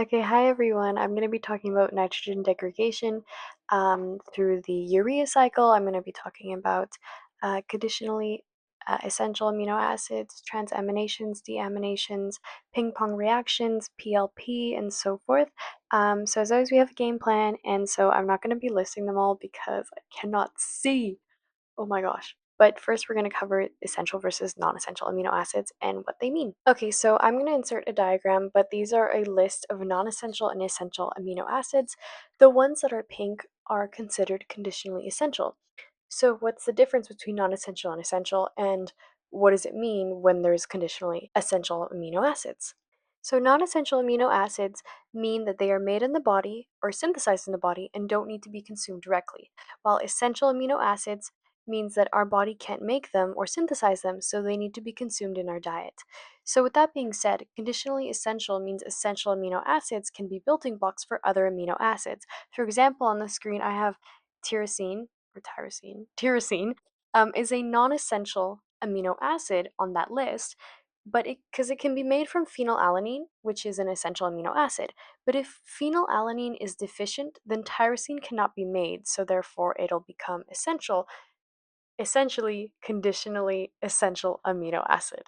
Okay, hi everyone. I'm going to be talking about nitrogen degradation through the urea cycle. I'm going to be talking about conditionally essential amino acids, transaminations, deaminations, ping-pong reactions, PLP, and so forth. So as always, we have a game plan, and so I'm not going to be listing them all because I cannot see. Oh my gosh. But first, we're going to cover essential versus non essential amino acids and what they mean. Okay, so I'm going to insert a diagram, but these are a list of non essential and essential amino acids. The ones that are pink are considered conditionally essential. So, what's the difference between non essential and essential, and what does it mean when there's conditionally essential amino acids? So, non essential amino acids mean that they are made in the body or synthesized in the body and don't need to be consumed directly, while essential amino acids means that our body can't make them or synthesize them, so they need to be consumed in our diet. So, with that being said, conditionally essential means essential amino acids can be building blocks for other amino acids. For example, on the screen, I have tyrosine, tyrosine is a non-essential amino acid on that list, but because it can be made from phenylalanine, which is an essential amino acid. But if phenylalanine is deficient, then tyrosine cannot be made, so therefore it'll become essentially conditionally essential amino acid.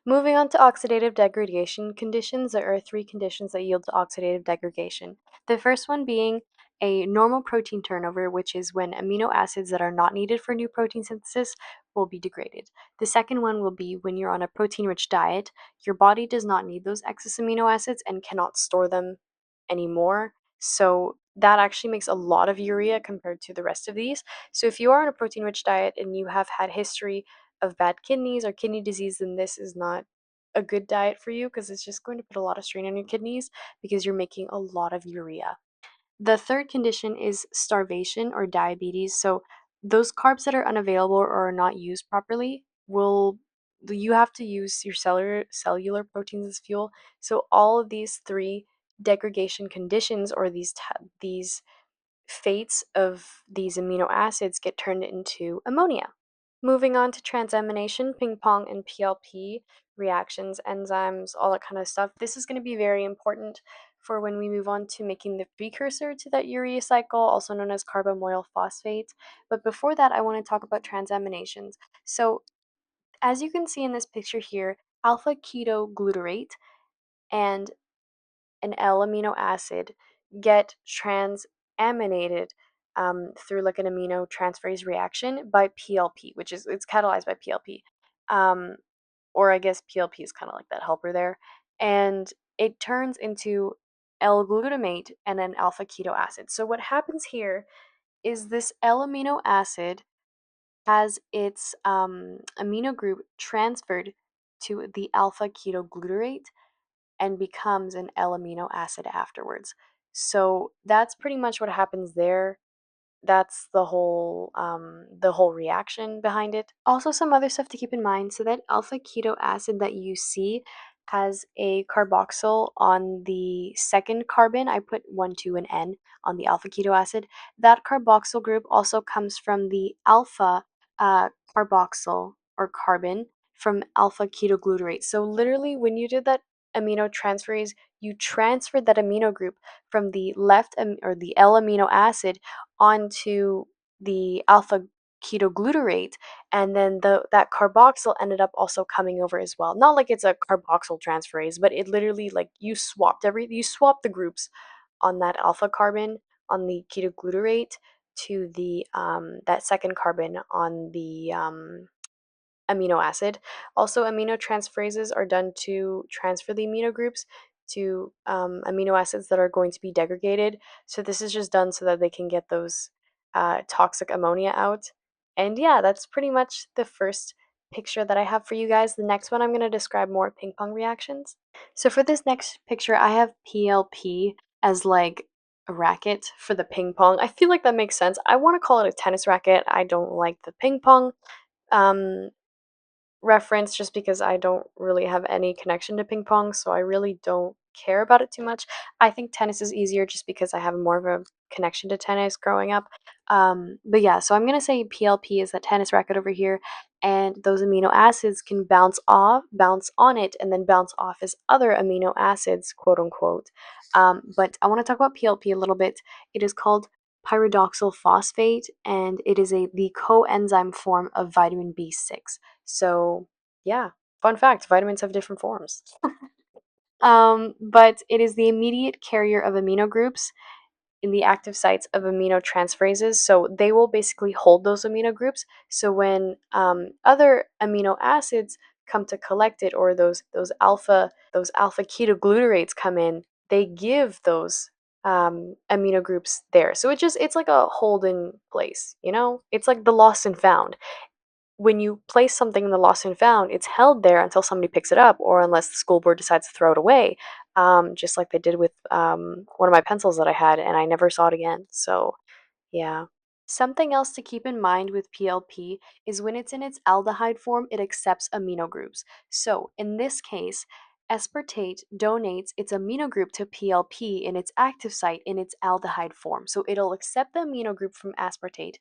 Moving on to oxidative degradation conditions, there are three conditions that yield to oxidative degradation. The first one being a normal protein turnover, which is when amino acids that are not needed for new protein synthesis will be degraded. The second one will be when you're on a protein rich diet, your body does not need those excess amino acids and cannot store them anymore. So that actually makes a lot of urea compared to the rest of these. So if you are on a protein rich diet and you have had history of bad kidneys or kidney disease, then this is not a good diet for you because it's just going to put a lot of strain on your kidneys because you're making a lot of urea. The third condition is starvation or diabetes. So those carbs that are unavailable or are not used properly will you have to use your cellular proteins as fuel. So all of these three degradation conditions or these fates of these amino acids get turned into ammonia. Moving on to transamination, ping pong, and PLP reactions, enzymes, all that kind of stuff. This is going to be very important for when we move on to making the precursor to that urea cycle, also known as carbamoyl phosphate. But before that, I want to talk about transaminations. So, as you can see in this picture here, alpha ketoglutarate and an L amino acid get transaminated through like an amino transferase reaction by PLP, which is it's catalyzed by PLP. Um, or I guess PLP is kind of like that helper there. And it turns into L-glutamate and an alpha keto acid. So what happens here is this L amino acid has its amino group transferred to the alpha ketoglutarate and becomes an L amino acid afterwards. So that's pretty much what happens there. That's the whole reaction behind it. Also, some other stuff to keep in mind. So that alpha keto acid that you see has a carboxyl on the second carbon. I put 1, 2, and N on the alpha keto acid. That carboxyl group also comes from the alpha carboxyl or carbon from alpha ketoglutarate. So literally, when you did that amino transferase, you transferred that amino group from the left or the L amino acid onto the alpha ketoglutarate, and then that carboxyl ended up also coming over as well. Not like it's a carboxyl transferase, but it literally like you swapped the groups on that alpha carbon on the ketoglutarate to the that second carbon on the amino acid. Also, amino transferases are done to transfer the amino groups to amino acids that are going to be degraded. So this is just done so that they can get those toxic ammonia out. And yeah, that's pretty much the first picture that I have for you guys. The next one I'm going to describe more ping pong reactions. So for this next picture, I have PLP as like a racket for the ping pong. I feel like that makes sense. I want to call it a tennis racket. I don't like the ping pong. Um, reference just because I don't really have any connection to ping pong, so I really don't care about it too much. I think tennis is easier just because I have more of a connection to tennis growing up. But yeah, so I'm gonna say PLP is that tennis racket over here, and those amino acids can bounce on it, and then bounce off as other amino acids, quote unquote. But I want to talk about PLP a little bit. It is called pyridoxal phosphate, and it is the coenzyme form of vitamin B6. So, yeah, fun fact, vitamins have different forms. But it is the immediate carrier of amino groups in the active sites of aminotransferases. So they will basically hold those amino groups. So when other amino acids come to collect it, or those alpha ketoglutarate come in, they give those amino groups there. So it's like a holding place. It's like the lost and found. When you place something in the lost and found, it's held there until somebody picks it up, or unless the school board decides to throw it away, just like they did with one of my pencils that I had, and I never saw it again. So, yeah. Something else to keep in mind with PLP is when it's in its aldehyde form, it accepts amino groups. So, in this case, aspartate donates its amino group to PLP in its active site in its aldehyde form. So, it'll accept the amino group from aspartate,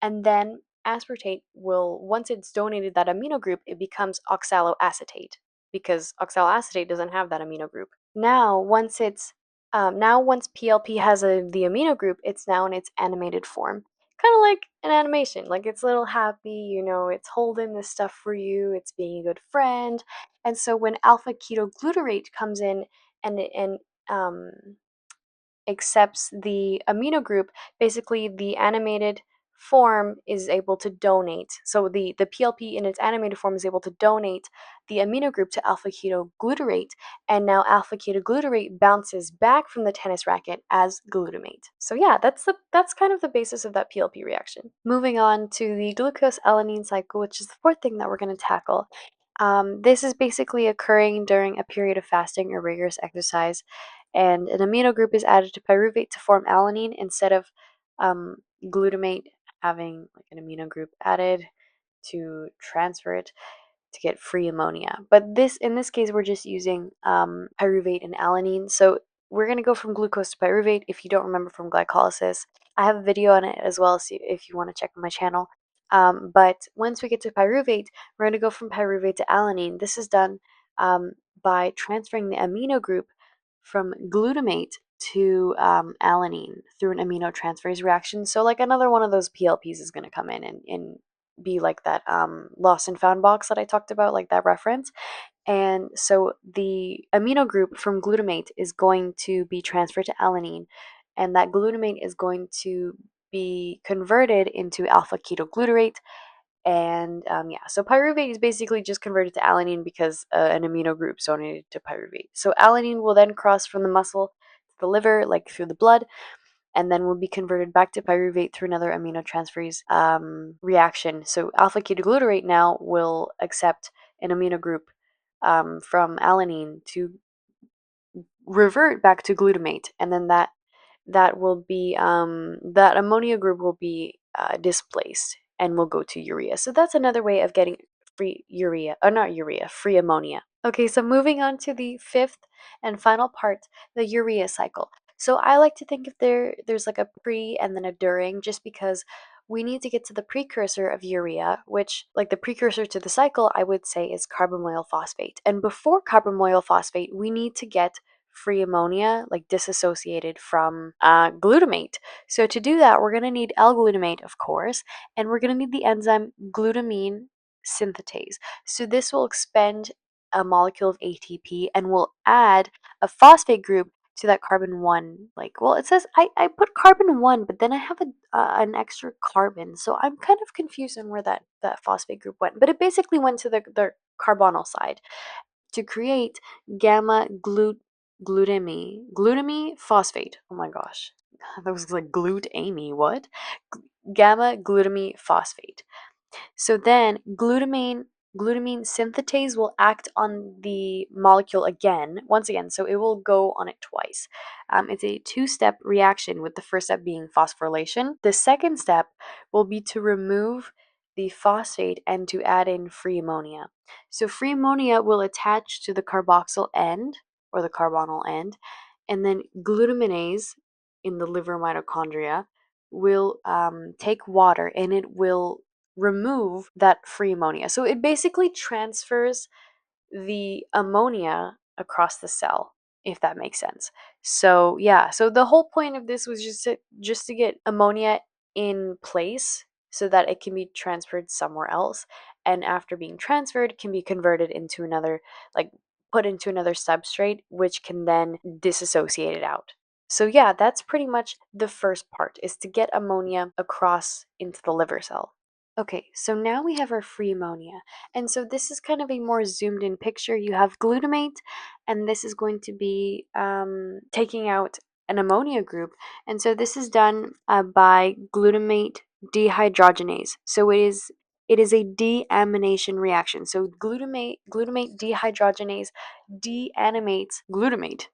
and then aspartate will, once it's donated that amino group, it becomes oxaloacetate, because oxaloacetate doesn't have that amino group. Once PLP has the amino group, it's now in its animated form, kind of like an animation. Like, it's a little happy, it's holding this stuff for you, it's being a good friend. And so when alpha ketoglutarate comes in and um, accepts the amino group, basically the animated form is able to donate. So the PLP in its animated form is able to donate the amino group to alpha ketoglutarate, and now alpha ketoglutarate bounces back from the tennis racket as glutamate. So yeah, that's kind of the basis of that PLP reaction. Moving on to the glucose-alanine cycle, which is the fourth thing that we're going to tackle. This is basically occurring during a period of fasting or rigorous exercise, and an amino group is added to pyruvate to form alanine instead of glutamate having like an amino group added to transfer it to get free ammonia. But in this case, we're just using pyruvate and alanine. So we're going to go from glucose to pyruvate. If you don't remember from glycolysis, I have a video on it as well, so if you want to check on my channel. But once we get to pyruvate, we're going to go from pyruvate to alanine. This is done by transferring the amino group from glutamate to alanine through an aminotransferase reaction. So like another one of those PLPs is going to come in and be like that lost and found box that I talked about, like that reference. And so the amino group from glutamate is going to be transferred to alanine, and that glutamate is going to be converted into alpha ketoglutarate. And yeah, so pyruvate is basically just converted to alanine because an amino group donated to pyruvate. So alanine will then cross from the muscle to the liver, like through the blood, and then will be converted back to pyruvate through another aminotransferase reaction. So alpha ketoglutarate now will accept an amino group from alanine to revert back to glutamate, and then that will be that ammonia group will be displaced and will go to urea. So that's another way of getting free urea, or not urea, free ammonia. Okay, so moving on to the fifth and final part, the urea cycle. So I like to think if there's like a pre and then a during, just because we need to get to the precursor of urea, which, like, the precursor to the cycle, I would say, is carbamoyl phosphate. And before carbamoyl phosphate, we need to get free ammonia, like disassociated from glutamate. So to do that, we're going to need L-glutamate, of course, and we're going to need the enzyme glutamine synthetase. So this will expend a molecule of ATP and will add a phosphate group to that carbon 1. Like, well, it says I put carbon 1, but then I have an extra carbon, so I'm kind of confused on where that phosphate group went. But it basically went to the carbonyl side to create gamma glutamine phosphate. Oh my gosh, that was like glute-amy. What? Gamma glutamine phosphate. So then glutamine synthetase will act on the molecule once again, so it will go on it twice. It's a two-step reaction, with the first step being phosphorylation. The second step will be to remove the phosphate and to add in free ammonia. So free ammonia will attach to the carboxyl end, or the carbonyl end, and then glutaminase in the liver mitochondria will take water, and it will remove that free ammonia. So it basically transfers the ammonia across the cell, if that makes sense. So yeah, so the whole point of this was just to get ammonia in place so that it can be transferred somewhere else, and after being transferred can be converted into another, like put into another substrate, which can then disassociate it out. So yeah, that's pretty much the first part, is to get ammonia across into the liver cell. Okay, so now we have our free ammonia. And so this is kind of a more zoomed in picture. You have glutamate, and this is going to be taking out an ammonia group. And so this is done by glutamate dehydrogenase. So it is a deamination reaction. So glutamate dehydrogenase deanimates glutamate,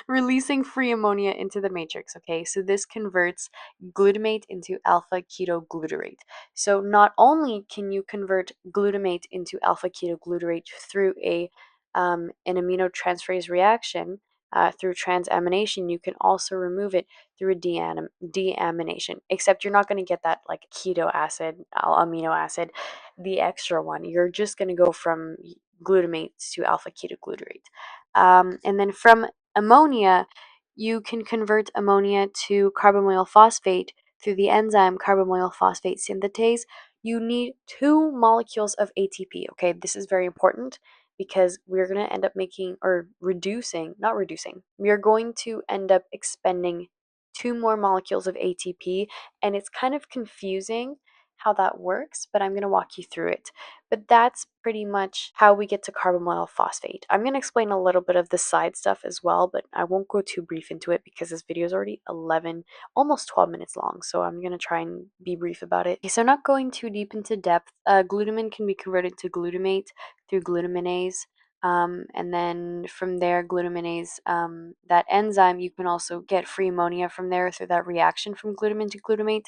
releasing free ammonia into the matrix. Okay, so this converts glutamate into alpha ketoglutarate. So not only can you convert glutamate into alpha ketoglutarate through an aminotransferase reaction, through transamination, you can also remove it through a deamination. Except you're not going to get that like keto acid, amino acid, the extra one. You're just going to go from glutamate to alpha ketoglutarate. And then from ammonia, you can convert ammonia to carbamoyl phosphate through the enzyme carbamoyl phosphate synthetase. You need 2 molecules of ATP. Okay, this is very important because we're going to end up making, or reducing, not reducing, we are going to end up expending 2 more molecules of ATP, and it's kind of confusing how that works, but I'm going to walk you through it. But that's pretty much how we get to carbamoyl phosphate. I'm going to explain a little bit of the side stuff as well, but I won't go too brief into it because this video is already 11, almost 12 minutes long, so I'm going to try and be brief about it. Okay, so not going too deep into depth, glutamine can be converted to glutamate through glutaminase. And then from there, glutaminase, that enzyme, you can also get free ammonia from there through that reaction from glutamine to glutamate.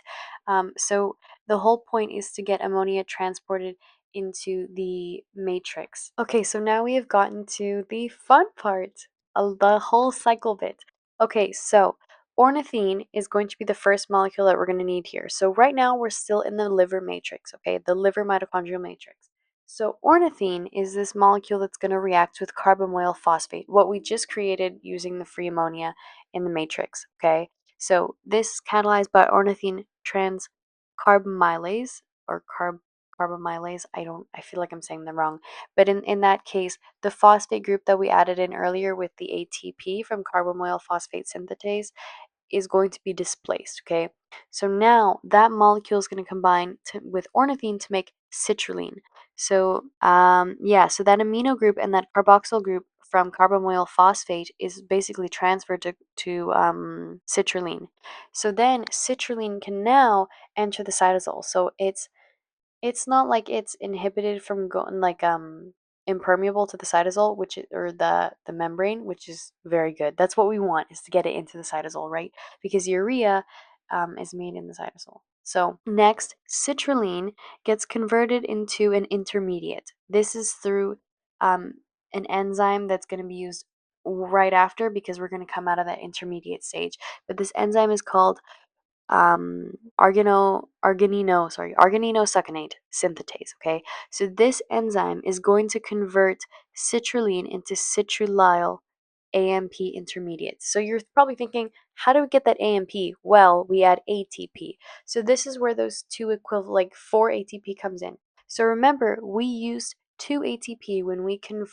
So the whole point is to get ammonia transported into the matrix. Okay, so now we have gotten to the fun part of the whole cycle bit. Okay, so ornithine is going to be the first molecule that we're going to need here. So right now we're still in the liver matrix, okay, the liver mitochondrial matrix. So ornithine is this molecule that's going to react with carbamoyl phosphate, what we just created using the free ammonia in the matrix, okay? So this is catalyzed by ornithine transcarbamylase, or carbamylase. I feel like I'm saying them wrong. But in that case, the phosphate group that we added in earlier with the ATP from carbamoyl phosphate synthetase is going to be displaced, okay? So now that molecule is going to combine with ornithine to make citrulline. So yeah, so that amino group and that carboxyl group from carbamoyl phosphate is basically transferred to citrulline. So then citrulline can now enter the cytosol. So it's not like it's inhibited from going like impermeable to the cytosol, which is, or the membrane, which is very good. That's what we want, is to get it into the cytosol, right? Because urea is made in the cytosol. So next, citrulline gets converted into an intermediate. This is through an enzyme that's going to be used right after, because we're going to come out of that intermediate stage. But this enzyme is called argininosuccinate synthetase. Okay, so this enzyme is going to convert citrulline into citrulyl AMP intermediate. So you're probably thinking, how do we get that AMP? Well, we add ATP. So this is where those two equivalent, like 4 ATP comes in. So remember, we used 2 ATP when we took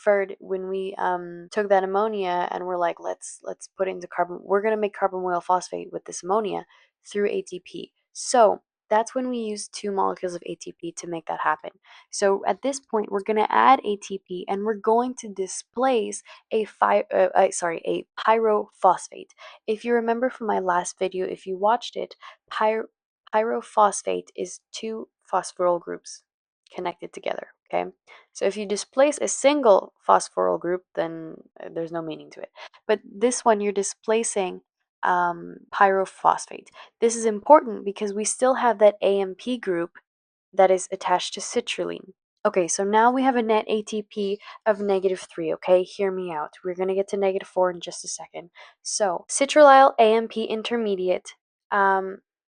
that ammonia and we're like, let's put it into carbon. We're gonna make carbamoyl phosphate with this ammonia through ATP. So that's when we use 2 molecules of ATP to make that happen. So at this point, we're going to add ATP and we're going to displace a pyrophosphate. If you remember from my last video, if you watched it, pyrophosphate is 2 phosphoryl groups connected together. Okay, so if you displace a single phosphoryl group, then there's no meaning to it. But this one, you're displacing pyrophosphate. This is important because we still have that AMP group that is attached to citrulline. Okay, so now we have a net ATP of -3, okay? Hear me out. We're going to get to -4 in just a second. So, citrulyl AMP intermediate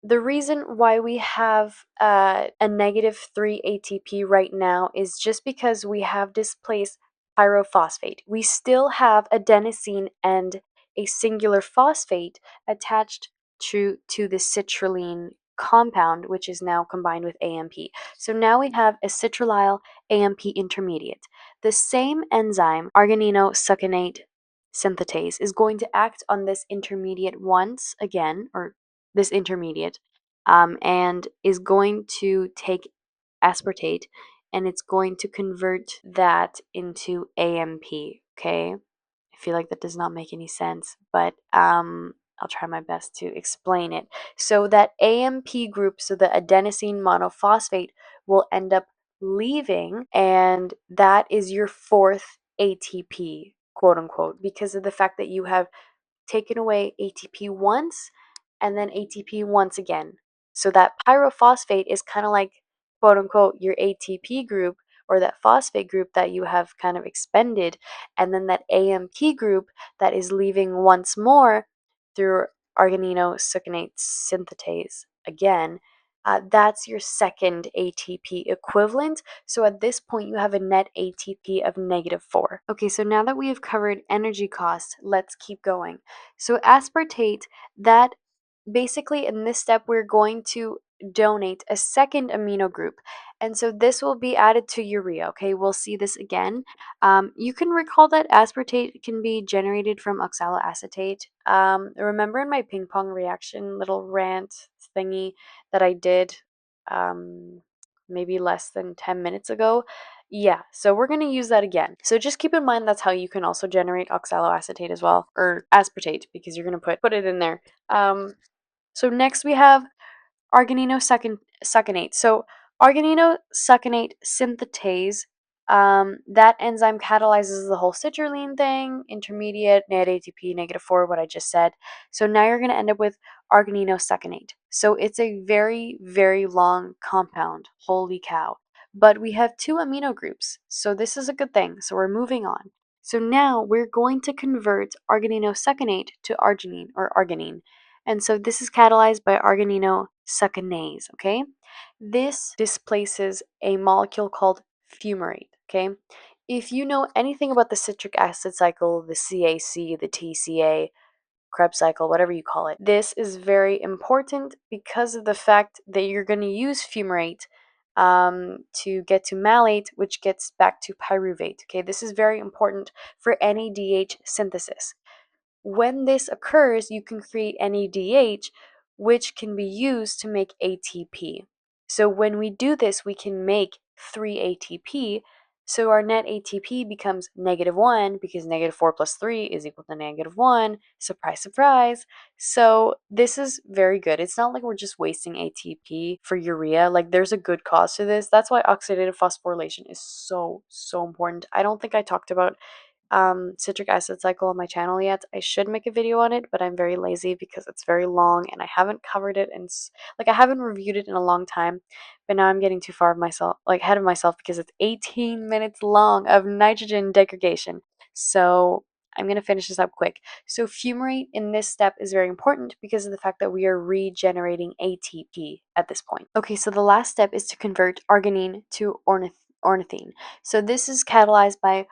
The reason why we have a negative 3 ATP right now is just because we have displaced pyrophosphate. We still have adenosine and a singular phosphate attached to the citrulline compound, which is now combined with AMP. So now we have a citrullyl AMP intermediate. The same enzyme, argininosuccinate synthetase, is going to act on this intermediate once again, or this intermediate, and is going to take aspartate and it's going to convert that into AMP. Okay, I feel like that does not make any sense, but I'll try my best to explain it. So that AMP group, so the adenosine monophosphate, will end up leaving, and that is your fourth ATP, quote unquote, because of the fact that you have taken away ATP once and then ATP once again. So that pyrophosphate is kind of like, quote unquote, your ATP group, or that phosphate group that you have kind of expended, and then that AMP group that is leaving once more through argininosuccinate synthetase again. That's your second ATP equivalent. So at this point, you have a net ATP of -4. Okay, so now that we have covered energy costs, let's keep going. So aspartate, that basically in this step, we're going to donate a second amino group. And so this will be added to urea, okay? We'll see this again. You can recall that aspartate can be generated from oxaloacetate. Remember in my ping pong reaction little rant thingy that I did maybe less than 10 minutes ago? Yeah, so we're going to use that again. So just keep in mind that's how you can also generate oxaloacetate as well, or aspartate, because you're going to put it in there. So next we have argininosuccinate. So argininosuccinate synthetase, that enzyme catalyzes the whole citrulline thing, intermediate, net ATP, -4, what I just said. So now you're going to end up with argininosuccinate. So it's a very, very long compound. Holy cow. But we have two amino groups, so this is a good thing. So we're moving on. So now we're going to convert argininosuccinate to arginine, or arginine. And so this is catalyzed by argininosuccinase, okay? This displaces a molecule called fumarate, okay? If you know anything about the citric acid cycle, the CAC, the TCA, Krebs cycle, whatever you call it, this is very important because of the fact that you're going to use fumarate to get to malate, which gets back to pyruvate, okay? This is very important for NADH synthesis. When this occurs, you can create NADH, which can be used to make ATP. So when we do this, we can make 3 ATP. So our net ATP becomes -1 because -4 plus 3 is equal to -1. Surprise, surprise. So this is very good. It's not like we're just wasting ATP for urea. Like there's a good cause to this. That's why oxidative phosphorylation is so, so important. I don't think I talked about citric acid cycle on my channel yet. I should make a video on it, but I'm very lazy because it's very long and I haven't covered it, and like I haven't reviewed it in a long time. But now I'm getting too far of myself, like ahead of myself, because it's 18 minutes long of nitrogen degradation. So I'm gonna finish this up quick. So fumarate in this step is very important because of the fact that we are regenerating ATP at this point. Okay, so the last step is to convert arginine to ornithine. So this is catalyzed by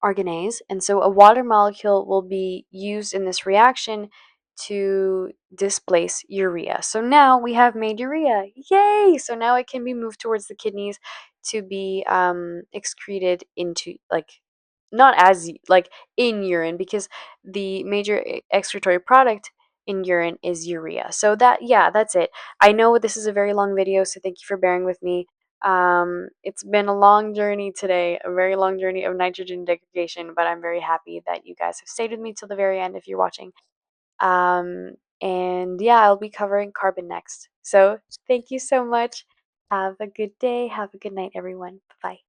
arginase, and so a water molecule will be used in this reaction to displace urea. So now we have made urea. Yay! So now it can be moved towards the kidneys to be excreted into, like, not as like in urine, because the major excretory product in urine is urea. So that, yeah, that's it. I know this is a very long video, so thank you for bearing with me. It's been a long journey today, a very long journey of nitrogen degradation, but I'm very happy that you guys have stayed with me till the very end if you're watching. And yeah, I'll be covering carbon next. So thank you so much. Have a good day. Have a good night, everyone. Bye bye.